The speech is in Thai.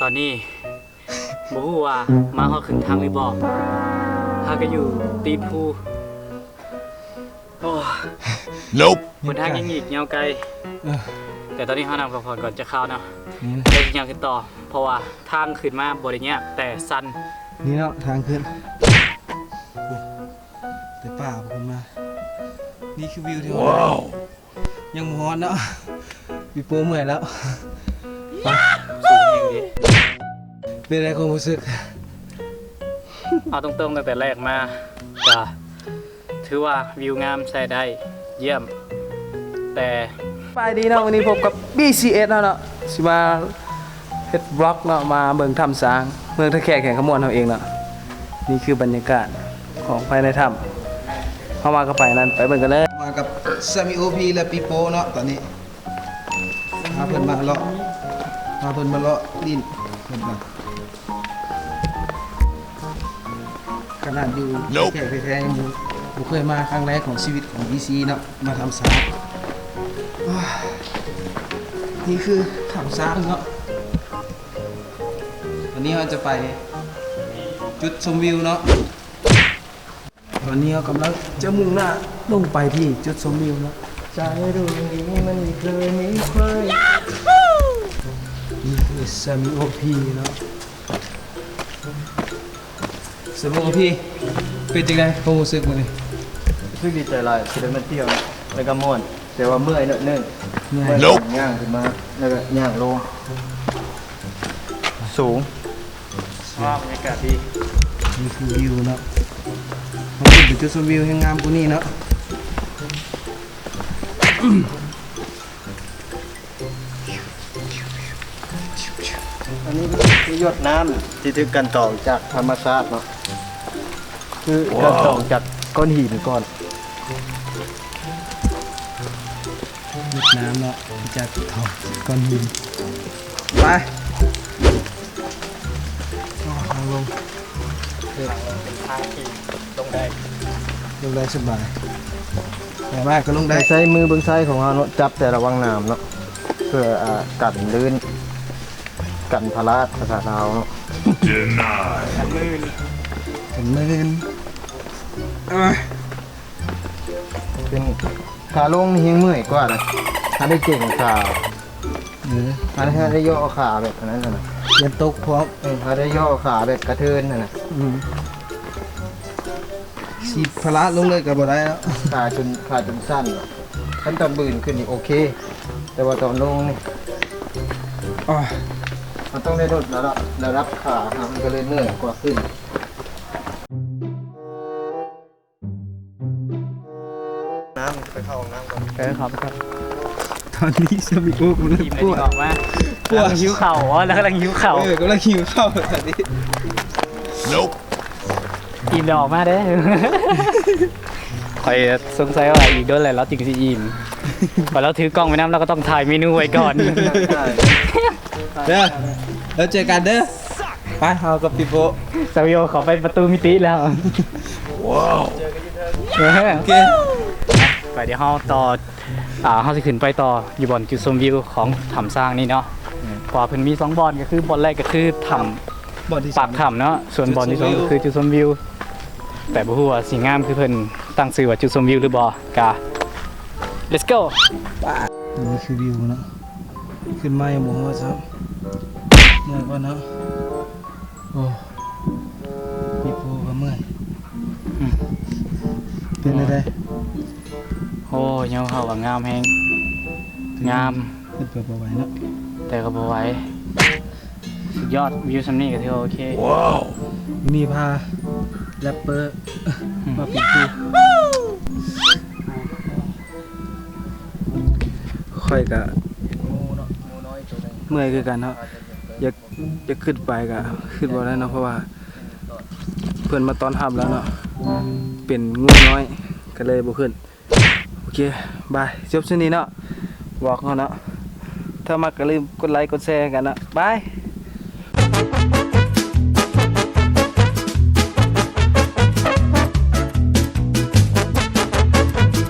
อนนี้บ่ฮู้ว่ามาฮอดขึ้นทางหรือบ่ถ้าก็อยู่ตีนภูโอ้ Nope บนทางยังอีกยาวไกล แต่ตอนนี้เฮานำพักผ่อนก่อนจะเข้าเนาะ นี่นะ เดี๋ยวยังขึ้นต่อ เพราะว่าทางขึ้นมาบ่ได้ยากแต่สั้น นี่เนาะทางขึ้นแต่ป่าผมมานี่คือวิวที่ว่า Wow ยังร้อนเนาะปีโป้เมื่อยแล้วไป สูงอยู่ดิ เป็นอะไรความรู้สึก เอาตรงๆตั้งแต่แรกมาก็ถือว่าวิวงามใช้ได้เยี่ยม แต่ ไปดีเนาะวันนี้พบกับ BCS เนาะสิมาเฮ็ดบล็อกเนาะมาเบิ่งถ้ำสร้างเมืองท่าแขกแข่งขมวนเราเองเนาะนี่คือบรรยากาศของภายในถ้ำเข้ามาก็ไปนั่นไปเบิ่งกันเลยมากับซามิโอพีและปีโป้เนาะตอนนี้มาเพิ่นมาเลาะดินเพิ่นมาขนาดอยู่ Nope แขกแท้ๆยังบ่เคยมาครั้งแรกของชีวิตของ BC เนาะมาทำสร้าง นี่คือถ้ำสร้างเนาะวันนี้เราจะไปจุดชมวิวเนาะตอนนี้เรากำลังจะมุ่งหน้าลงไปที่จุดชมวิวเนาะใจรู้นี้มันไม่เคยมีใครนี่คือซามิโอพีเนาะซามิโอพีเป็นจังไงความรู้สึกมันนี่ รู้สึกดีใจหลายที่ได้มาเที่ยวแล้วก็ม่วนแต่ว่าเมื่อยเนอะเนื่อย Nope ย่างขึ้นมาแล้วก็ย่างลงสูง ว่าบรรยากาศดี นี่คือวิวเนาะมันเป็นจุดชมวิวยังงามกว่านี้เนาะ อันนี้คือหยดน้ำที่ถึงกันตองจากธรรมชาติเนาะคือกันตองจากก้อนหินก่อน ลึกน้ำเนาะจากทองก้อนหินไปทางลง ทางที่ลงได้ ลงได้สบายแต่มากก็ลงได้ ใช้มือเบื้องซ้ายของเราเนาะจับแต่ระวังน้ำเนาะเพื่อกันลื่นกันพลาดภาษาลาวเนาะ Denied อันมือนี่ เป็นมืน เป็นขาลงนี่ยังเมื่อยกว่านะถ้าได้เก่งขา ถ้าได้ย่อขาแบบนั้นนะ ยันตกพร้อม ถ้าได้ย่อขาแบบกระเทินนะ สีพละลงเลยกับบ่ได้แล้ว ขาจนสั้นขั้นตอนบืนขึ้นนี่โอเค แต่ว่าตอนลงนี่ อ๋อ มันต้องได้ลดระดับขาครับมันก็เลยเหนื่อยกว่าขึ้นน้ำไปเข้าห้องน้ำก่อน ครับครับ ตอนนี้สมิโอกำลัง ทีม ป เลย ว ที่ ด บอกว่ากำลังหิวเข่าอ๋อแล้วกำลังหิวเข่าก ำลังหิวข้าวตอนนี้ Nope ทีมเดี๋ยวออกมาเด้ คอยสงสัยว่าอีกโดนอะไรแล้วจริงสิอิ่มพอเราถือกล้องไปน้ำเราก็ต้องถ่ายเมนูไว้ก่อน เด้อแล้วเจอกันเด้อไปเอากับปีโป้ ซาวิโอขอไปประตูมิติแล้ว Wow โอเค ไปเดี๋ยวเราต่อเราจะขึ้นไปต่ออยู่บนจุดชมวิวของถ้ำสร้างนี่เนาะเพราะว่าเพิ่นมี2บอลก็คือบอลแรกก็คือถ้ำ บอลที่ ปากถ้ำเนาะส่วนบอลที่สองก็คือจุดชมวิว แต่บ่ฮู้ว่าสิงามคือเพิ่นตั้งชื่อว่าจุดชมวิวหรือบ่กะ let's go นี่คือวิวเนาะขึ้นมาอย่างบ่ฮู้ว่าซับเมื่อยก่อนเนาะโอ้ปีโป้ก็เมื่อยเป็นอะไร โอ้ยยังเขาว่างามแฮงงาม เป็นเปิดบ่ไหวเนาะ แต่ก็บ่ไหวสุดยอดวิวซัมนี่ก็ถือว่าโอเค Wow นี่พาแรปเปอร์มาปิดคูค่อยกะเมื่อยคือกันเนาะอยากขึ้นไปกะขึ้นบ่ได้เนาะเพราะว่าเพื่อนมาตอนทับแล้วเนาะเป็นงูน้อยก็เลยบ่ขึ้นโอเคบายจบช่วงนี้เนาะบอกเขาเนาะถ้ามักก็ลืมกดไลค์กดแชร์กันเนาะบาย